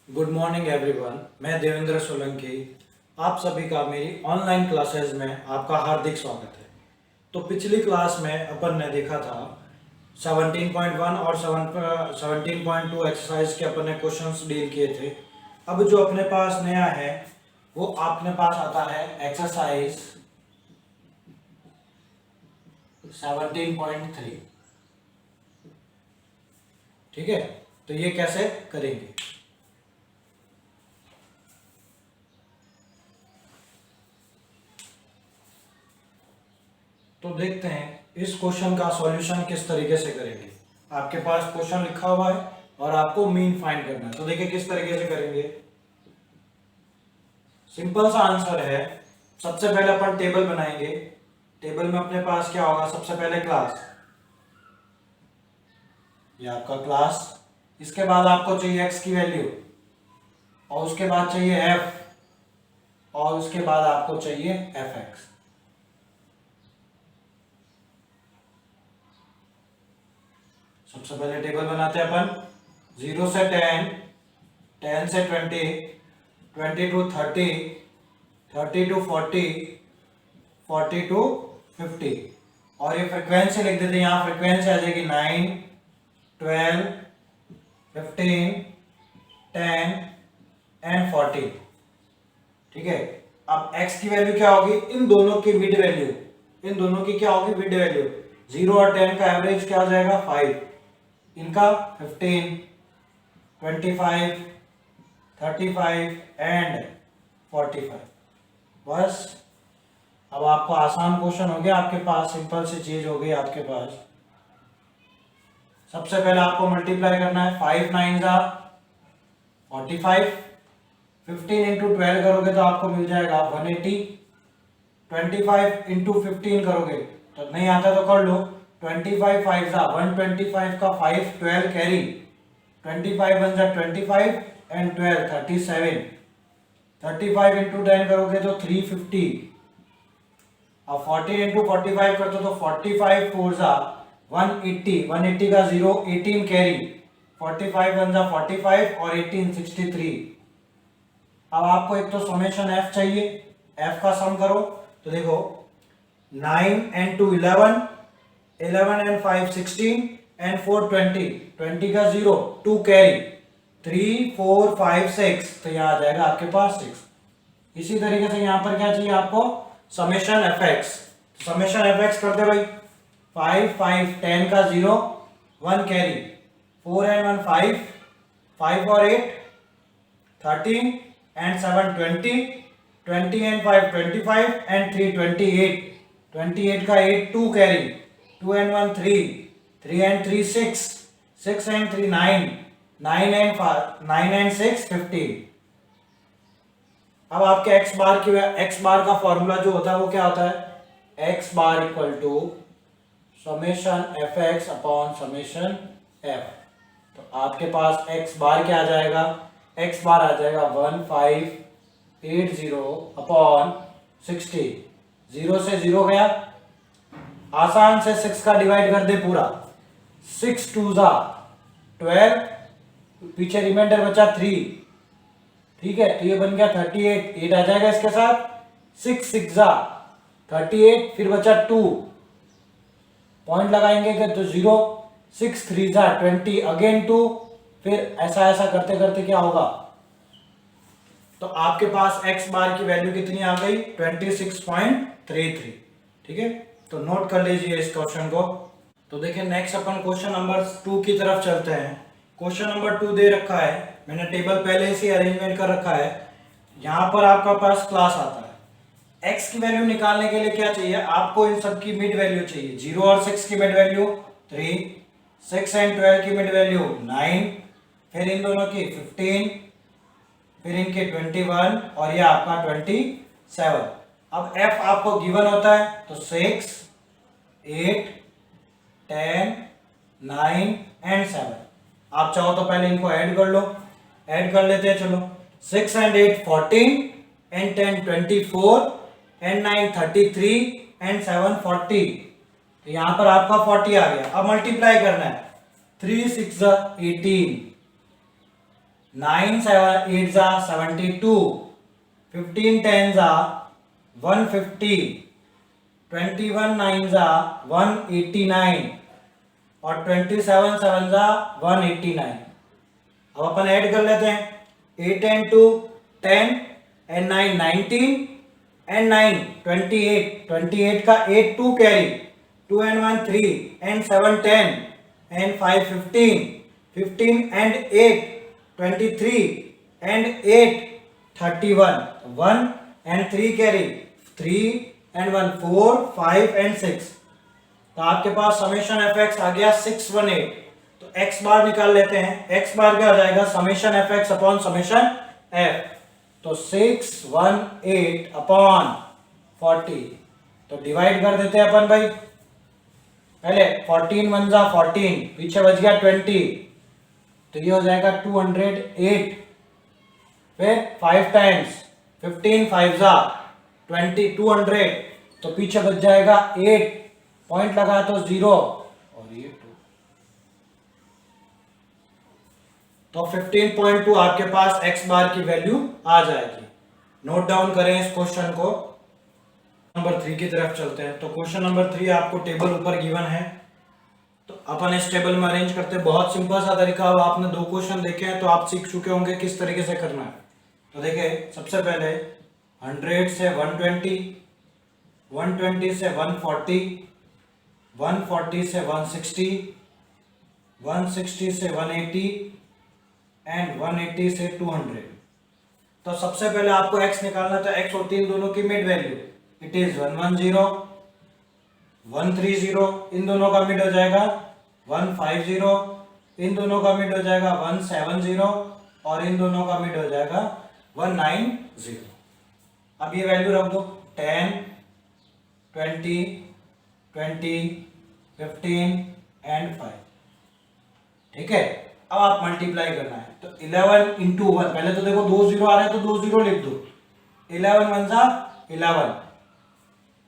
Good morning everyone. मैं देवेंद्र सोलंकी। आप सभी का मेरी ऑनलाइन क्लासेस में आपका हार्दिक स्वागत है। तो पिछली क्लास में अपन ने देखा था 17.1 और 17.2 एक्सरसाइज के अपन ने क्वेश्चंस डील किए थे। अब जो अपने पास नया है वो अपने पास आता है एक्सरसाइज 17.3। ठीक है, तो ये कैसे करेंगे? तो देखते हैं इस क्वेश्चन का सॉल्यूशन किस तरीके से करेंगे। आपके पास क्वेश्चन लिखा हुआ है और आपको मीन फाइंड करना है। तो देखिए किस तरीके से करेंगे। सिंपल सा आंसर है। सबसे पहले अपन टेबल बनाएंगे। टेबल में अपने पास क्या होगा? सबसे पहले क्लास, ये आपका क्लास। इसके बाद आपको चाहिए x की वैल्यू, और उसके बाद चाहिए f, और उसके बाद आपको चाहिए fx। सबसे पहले टेबल बनाते हैं अपन। 0 से 10, 10 से 20, 20 to 30, 30 to 40, 40 to 50। और ये फ्रीक्वेंसी लिख देते हैं। यहाँ फ्रीक्वेंसी आ जाएगी 9, 12, 15, 10 एंड 40। ठीक है, अब x की वैल्यू क्या होगी? इन दोनों की मिड वैल्यू, इन दोनों की क्या होगी? Mid value. 0 और 10 का एवरेज क्या हो जाएगा? 5। इनका 15, 25, 35 एंड 45। बस, अब आपको आसान क्वेश्चन हो गया आपके पास, सिंपल सी चीज हो गई आपके पास। सबसे पहले आपको मल्टीप्लाई करना है। 5 9 जा 45, 15 इंटू 12 करोगे तो आपको मिल जाएगा 180। 25 इंटू 15 करोगे तो नहीं आता तो कर लो। 25 5 जा 125 का 5 12 कैरी, 25 बन जा 25 एंड 12 37। 35 इंटू 10 करोगे तो 350। अब 14 इंटू 45 करते तो 45 4 जा 180, 180 का 0 18 कैरी, 45 बन जा 45 और 18 63। अब आपको एक तो समेशन f चाहिए, f का सम करो। तो देखो 9 and 2 11, 11 and 5 16 and 4 20, 20 का 0 2 कैरी, 3 4 5 6, तो यहाँ आ जाएगा आपके पास 6। इसी तरीके से यहाँ पर क्या चाहिए आपको? Summation fx। समेशन fx करते भाई। 5 5 10 का 0 1 कैरी, 4 and 1 5, 5 और 8 13 and 7 20, 20 and 5 25 and 3 28, 28 का 8 2 carry, 2 and 1 3, 3 and 3 6, 6 and 3 9, 9 and 5 9 and 6 15। अब आपके x बार का फॉर्मूला जो होता है वो क्या होता है? x bar equal to summation fx upon summation f। तो आपके पास x बार क्या आ जाएगा? x बार आ जाएगा 1580 अपॉन 60। 0 से 0 गया, आसान से 6 का डिवाइड कर दे पूरा। 6 2 जा 12, पीछे रिमाइंडर बचा 3। ठीक है, तो ये बन गया 38, 8 आ जाएगा इसके साथ। 6 6 जा 38, फिर बचा 2, पॉइंट लगाएंगे कि तो 0, 6 3 जा 20, अगेन 2, फिर ऐसा ऐसा करते करते क्या होगा? तो आपके पास x बार की वैल्यू कितनी आ गई? 26.33। ठीक है, तो नोट कर लीजिए इस क्वेश्चन को। तो देखिए नेक्स्ट अपन क्वेश्चन नंबर 2 की तरफ चलते हैं। क्वेश्चन नंबर 2 दे रखा है, मैंने टेबल पहले से अरेंजमेंट कर रखा है। यहाँ पर आपका पास क्लास आता है। x की वैल्यू निकालने के लिए क्या चाहिए आपको? इन सब की मिड वैल्यू चाहिए। 0 और 6 की मिड वैल्यू 3, 6 एंड 12 की मिड वैल्यू 9, फिर इन दोनों की 15, फिर इनके 21 और ये आपका 27। अब f आपको गिवन होता है तो 6, 8, 10, 9 एंड 7। आप चाहो तो पहले इनको ऐड कर लो, ऐड कर लेते हैं। चलो 6 एंड 8 14 एंड 10 24 एंड 9 33 एंड 7 40। तो यहां पर आपका 40 आ गया। अब मल्टीप्लाई करना है। 3 6 18, 9 7 8 जा 72, 15 10 जा 150, 21 9 जा 189 और 27 7 जा 189। अब अपन ऐड कर लेते हैं, 8 and 2 10 and 9 19 and 9 28, 28 का 8 2 carry, 2 and 1 3 and 7 10 and 5 15, 15 and 8 23 and 8 31, 1 and 3 carry, 3 and 1 4 5 and 6। तो आपके पास समेशन एफ एक्स आ गया 618। तो एक्स बार निकाल लेते हैं, एक्स बार क्या हो जाएगा, summation f x upon summation f. तो 618 अपॉन 40, तो डिवाइड कर देते हैं अपन भाई। पहले 14 1 जा 14, पीछे बच गया 20, तो ये हो जाएगा 208। फिर 5 टाइम्स 15 5 जा 20, 200, तो पीछे बच जाएगा 8, पॉइंट लगा तो 0 और ये 2, तो 15.2 आपके पास x बार की वैल्यू आ जाएगी। नोट डाउन करें इस क्वेश्चन को। नंबर 3 की तरफ चलते हैं। तो क्वेश्चन नंबर 3 आपको टेबल ऊपर गिवन है, तो अपन इस टेबल में अरेंज करते हैं। बहुत सिंपल सा तरीका, आपने 2 क्वेश्चन देखे हैं तो आप सीख चुके होंगे किस तरीके से करना है। तो देखिए, सबसे पहले 100 से 120, 120 से 140, 140 से 160, 160 से 180 एंड 180 से 200। तो सबसे पहले आपको x निकालना, तो x होती है इन दोनों की मिड वैल्यू, इट इज 110, 130, इन दोनों का मिड हो जाएगा 150, इन दोनों का मिड हो जाएगा 170 और इन दोनों का मिड हो जाएगा 190। अब ये वैल्यू रख दो, 10 20 20 15 एंड 5। ठीक है, अब आप मल्टीप्लाई करना है। तो 11 इंटू 1, पहले तो देखो 2 0 आ रहा है तो 2 0 लिख दो, 11 1 जा 11।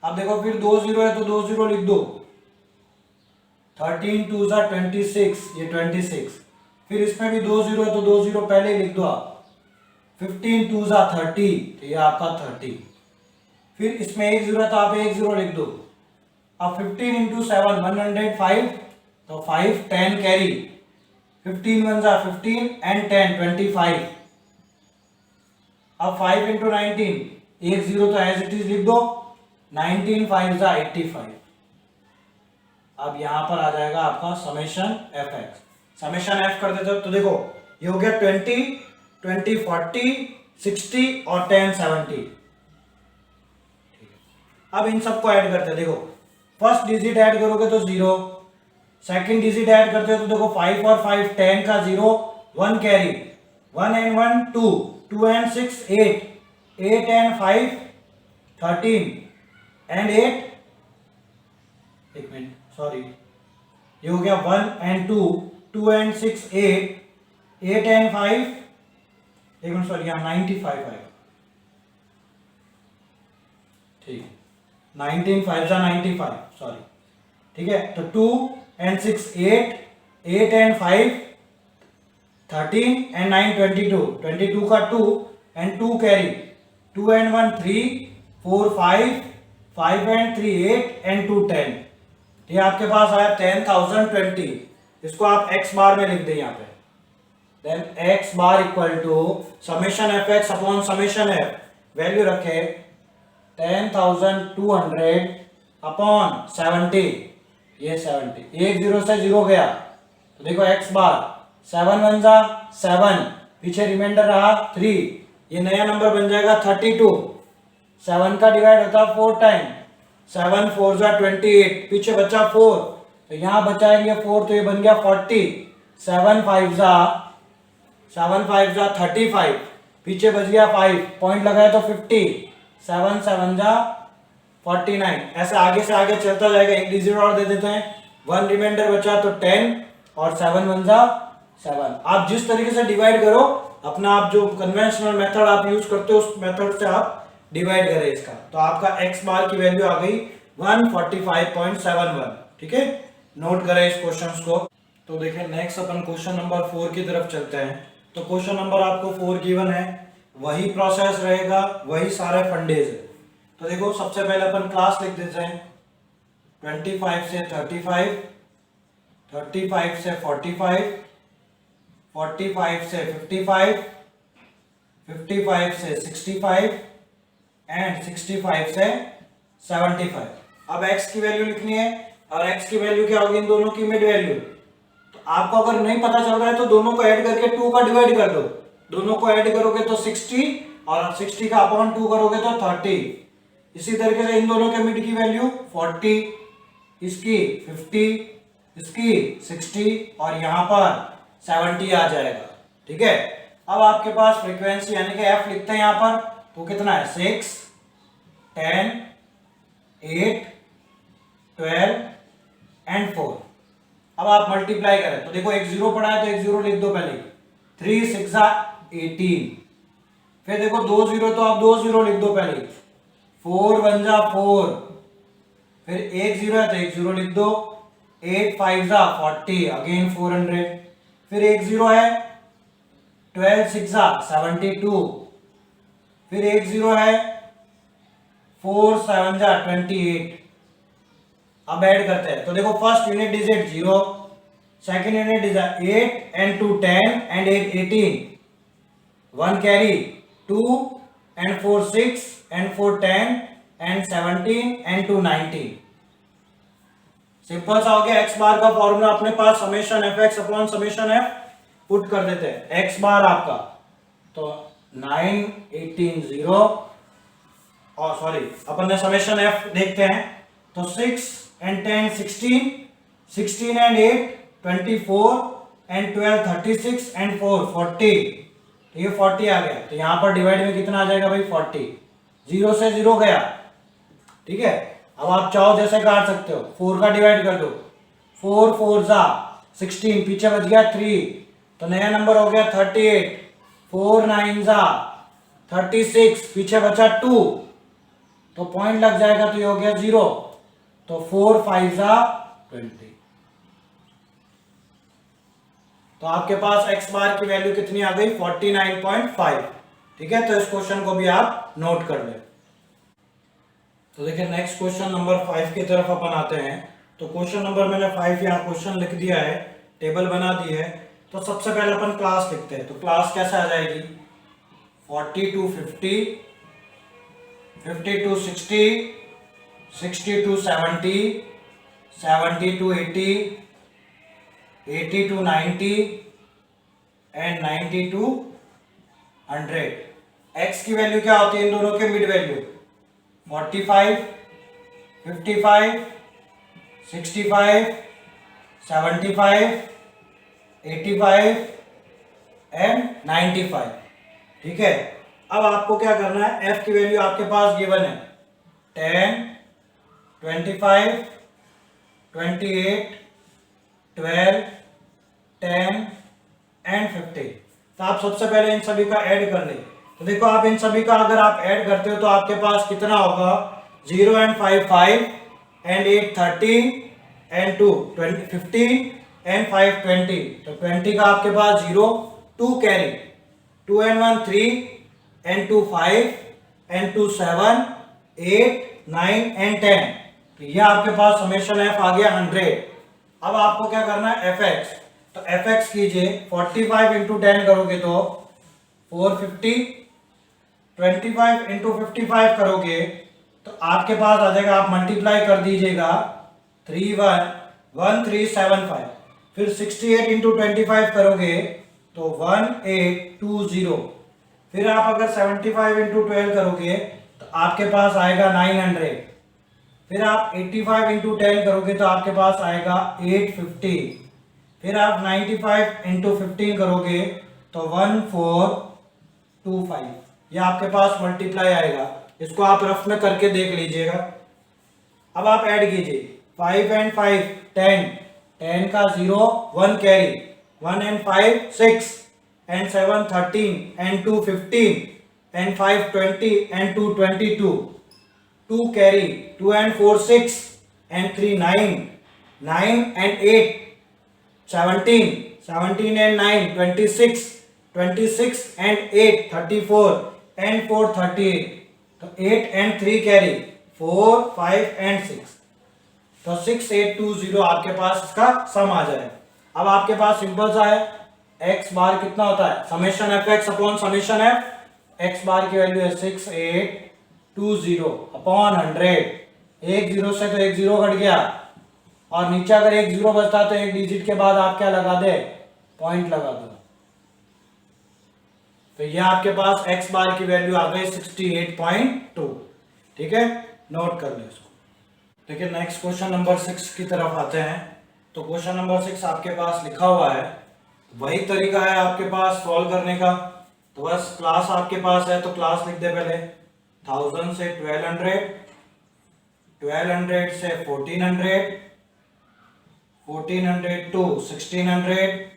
अब देखो फिर 2 0 है तो 2 0 लिख दो, 13 2 जा 26, ये 26। फिर इसमें भी 2 0 है तो 2 0 पहले लिख दो आप, 15 2 जा 30, तो ये आपका 30। फिर इसमें 1 0 है तो आप 1 0 लिख दो। अब 15 इंटू 7 105, तो 5 10 कैरी, 15 1 जा 15 एंड 10 25। अब 5 इंटू 19, 1 0 तो एज इट इज लिख दो, 19 5 जा 85। अब यहां पर आ जाएगा आपका summation f x. Summation F कर देते हो तो देखो ये हो गया 20 20 40 60 और 10 70। अब इन सबको ऐड करते हैं। देखो फर्स्ट डिजिट ऐड करोगे तो 0, सेकंड डिजिट ऐड करते हो तो देखो 5 और 5 10 का 0 1 carry, 1 and 1 2, 2 and 6 8, 8 and 5 13 and 8, एक मिनट सॉरी, ये हो गया 1 and 2, 2 and 6 8, 8 and 5, एक मिनट सॉरी, यहाँ 95 आएगा। ठीक, 19 5 जा 95, सॉरी। ठीक है, तो 2 and 6 8, 8 and 5 13 and 9 22, 22 का 2 and 2 carry, 2 and 1 3, 4 5, 5 and 3 8 and 2 10। ये आपके पास आया 10,020। इसको आप x बार में लिख दें यहाँ पे। Then x bar equal to summation f x upon summation f, value रखे 10,200 अपॉन 70, ये 70, 1 0 से 0 गया तो देखो x बार 7 1 जा 7, पीछे रिमाइंडर रहा 3, ये नया नंबर बन जाएगा 32। 7 का डिवाइड होता है 4 टाइम, 7 4 जा 28, पीछे बचा 4, तो यहाँ बचाएंगे 4 तो ये बन गया 40। 7 5 जा 35, पीछे बच गया 5, पॉइंट लगाए तो 50, 7 7 जा 49। ऐसे आगे से आगे चलता जाएगा, एक डिजिट और दे देते हैं, 1 रिमाइंडर बचा तो 10 और 7 1 जा 7। आप जिस तरीके से डिवाइड करो अपना, आप जो कन्वेंशनल मेथड आप यूज करते हो उस मेथड से आप डिवाइड करें इसका, तो आपका x बार की वैल्यू आ गई 145.71। ठीक है, नोट करें इस क्वेश्चंस को। तो देखें नेक्स्ट अपन क्वेश्चन नंबर 4 की तरफ चलते हैं। तो क्वेश्चन नंबर आपको 4 गिवन है, वही प्रोसेस रहेगा, वही सारे फंडेज है। तो देखो सबसे पहले अपन क्लास लिख देते हैं। 25 से 35, 35 से 45, 45 से 55, 55 से 65 एंड 65 से 75। अब x की वैल्यू लिखनी है और x की वैल्यू क्या होगी इन दोनों की मिड वैल्यू। तो आपको अगर नहीं पता चल रहा है तो दोनों को ऐड करके 2 का डिवाइड कर दो। दोनों को ऐड करोगे तो 60 और 60 का अपॉन 2 करोगे तो 30। इसी तरीके से इन दोनों के मिड की वैल्यू 40, इसकी 50, इसकी 60 और यहां पर 70 आ जाएगा। ठीक है, अब आपके पास फ्रीक्वेंसी यानी कि f लिखते हैं यहां पर, तो कितना है 6, 10, 8, 12 एंड 4। अब आप मल्टीप्लाई करें तो देखो एक जीरो पड़ा है तो एक जीरो लिख दो पहले। 3 6 18, फिर देखो 2 जीरो तो आप 2 जीरो लिख दो पहले। 4 1 4, फिर एक जीरो है तो एक जीरो लिख दो। 8 5 40, अगेन 400, फिर एक जीरो है। 12 6 72, फिर एक जीरो है। 4 7 28। अब ऐड करते हैं तो देखो first unit digit 0, second unit digit 8 and 2 10 and 8 18, 1 carry 2 and 4 6 and 4 10 and 17 and 2 19। Simple सा हो गया। एक्स बार का फॉर्मूला अपने पास summation f x upon summation f put कर देते हैं। एक्स बार आपका तो 9 18 0 और सॉरी अपन ने समेशन एफ देखते हैं तो 6 एंड 10 16, 16 एंड 8 24 एंड 12 36 एंड 4 40। तो ये 40 आ गया। तो यहां पर डिवाइड में कितना आ जाएगा भाई 40। 0 से 0 गया। ठीक है, अब आप चाहो जैसे काट सकते हो। 4 का डिवाइड कर दो। 4 4 16, पीछे बच गया 3 तो नया नंबर हो गया 38। 4 9 36, पीछे बचा 2 तो पॉइंट लग जाएगा तो ये हो गया 0। तो 4 5 20। तो आपके पास x बार की वैल्यू कितनी आ गई 49.5। ठीक है, तो इस क्वेश्चन को भी आप नोट कर ले। तो देखिए नेक्स्ट क्वेश्चन नंबर 5 की तरफ अपन आते हैं। तो क्वेश्चन नंबर मैंने 5 यहाँ क्वेश्चन लिख दिया है, टेबल बना दी है। तो सबसे पहले अपन क्लास लिखते हैं। तो क्लास कैसे आ जाएगी 40 to 50, 50 to 60, 60 to 70, 70 to 80, 80 to 90 and 90 to 100। x की वैल्यू क्या होती है इन दोनों के मिड वैल्यू 45, 55, 65, 75, 85 एंड 95। ठीक है, अब आपको क्या करना है, f की वैल्यू आपके पास गिवन है 10, 25, 28, 12, 10 एंड 50। तो आप सबसे पहले इन सभी का ऐड कर लें। तो देखो आप इन सभी का अगर आप ऐड करते हो तो आपके पास कितना होगा 0 एंड 5 5 एंड 8 30 एंड 2 20 15 एंड 5 20। तो 20 का आपके पास 0 2 carry 2 and 1 3 and 2 5 and 2 7 8 9 and 10। तो ये आपके पास समेशन एफ आ गया 100। अब आपको क्या करना है एफ एक्स। तो एफ एक्स कीजिए 45 इंटू 10 करोगे तो 450, 25 इंटू 55 करोगे तो आपके पास आ जाएगा, आप मल्टीप्लाई कर दीजिएगा 311375। फिर 68 इंटू 25 करोगे तो 1820। फिर आप अगर 75 इंटू 12 करोगे तो आपके पास आएगा 900। फिर आप 85 इंटू 10 करोगे तो आपके पास आएगा 850। फिर आप 95 इंटू 15 करोगे तो 1425। ये आपके पास मल्टीप्लाई आएगा। इसको आप रफ में करके देख लीजिएगा। अब आप ऐड कीजिए 5 एंड 5 10, 10 का 0 1 carry 1 and 5 6 and 7 13 and 2 15 and 5 20 and 2 22, 2 carry 2 and 4 6 and 3 9, 9 and 8 17, 17 and 9 26 26 and 8 34 and 4 38, तो 8 and 3 कैरी 4 5 and 6, तो 6820 आपके पास इसका सम आ जाएगा। अब आपके पास सिंपल सा है, x बार कितना होता है summation f x upon summation F, x बार की वैल्यू है 6820 अपॉन 100, एक जीरो से तो एक जीरो कट गया और नीचे अगर एक जीरो बचता तो एक डिजिट के बाद आप क्या लगा दे, पॉइंट लगा दो। तो ये आपके पास x बार की वैल्यू आ गई 68.2। ठीक है, नोट कर लो इसको। देखिए नेक्स्ट क्वेश्चन नंबर 6 की तरफ आते हैं। तो क्वेश्चन नंबर 6 आपके पास लिखा हुआ है, वही तरीका है आपके पास सॉल्व करने का। तो बस क्लास आपके पास है तो क्लास लिख दे पहले, 1000 से 1200, 1200 से 1400, 1400 to 1600,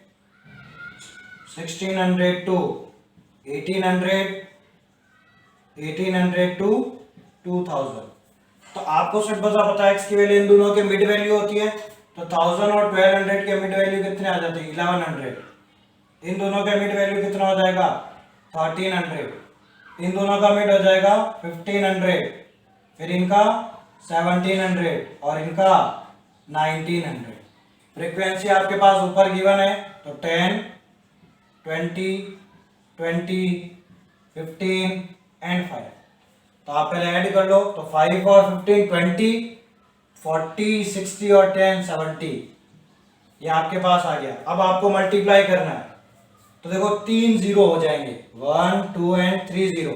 1600 to 1800, 1800 to 2000। तो आपको सिर्फ पता है x की वैल्यू इन दोनों के मिड वैल्यू होती है, तो 1000 और 1200 के मिड वैल्यू कितने आ जाते हैं 1100, इन दोनों का मिड वैल्यू कितना हो जाएगा 1300, इन दोनों का मिड हो जाएगा 1500, फिर इनका 1700 और इनका 1900। फ्रीक्वेंसी आपके पास ऊपर गिवन है, तो 10 20 20 15 एंड 5। तो आप पहले ऐड कर लो, तो 5 और 15 20, 40 60 और 10 70, ये आपके पास आ गया। अब आपको मल्टीप्लाई करना है, तो देखो 3 जीरो हो जाएंगे, 1 2 एंड 3 जीरो,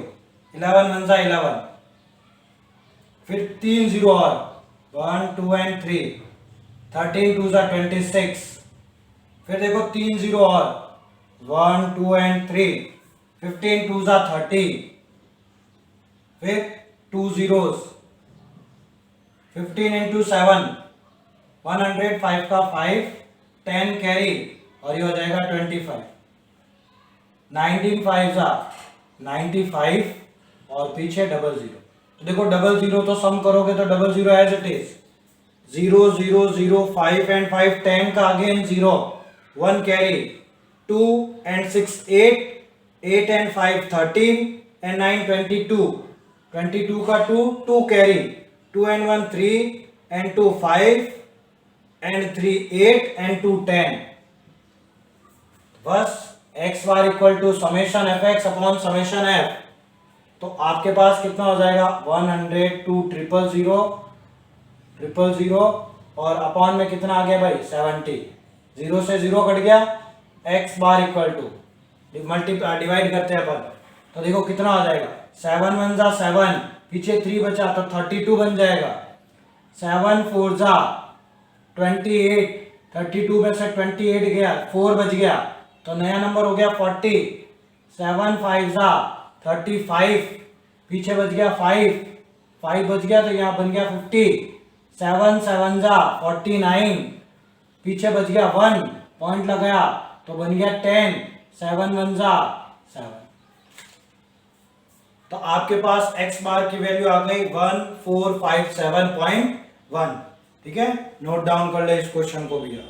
11 वन जा 11, फिर 3 जीरो और 1 2 एंड 3, 13 टू जा 26, फिर देखो 3 जीरो और 1 2 एंड 3, 15 टू जा 30, फिर 2 जीरोस, 15 इंटू 7 105 का 5, 10 कैरी और ये हो जाएगा 25, 19 5 जा 95 और पीछे डबल जीरो। तो देखो डबल जीरो तो सम करोगे तो double zero as it is, 0 0 0 5 and 5 10 का again 0, 1 carry, 2 and 6 8, 8 and 5 13 and 9 22, 22 का 2 2 carry, 2 and 1 3 and 2 5 and 3 8 and 2 10। बस x bar equal to summation f x upon summation f, तो आपके पास कितना हो जाएगा 102 000 और अपॉन में कितना आ गया भाई 70, 0 से 0 कट गया, x bar equal to multiply divide करते हैं अपन, तो देखो कितना आ जाएगा 7 1 जा 7, पीछे 3 बचा तो 32 बन जाएगा, 7 4 जा 28, 32 में से 28 गया 4 बच गया तो नया नंबर हो गया 40, 7 5 जा 35, पीछे बच गया 5, 5 बच गया तो यहाँ बन गया 50, 7 7 जा 49, पीछे बच गया 1, पॉइंट लगाया तो बन गया 10, 7 1 जा 7। तो आपके पास x बार की वैल्यू आ गई 1457.1। ठीक है, नोट डाउन कर ले इस क्वेश्चन को भैया।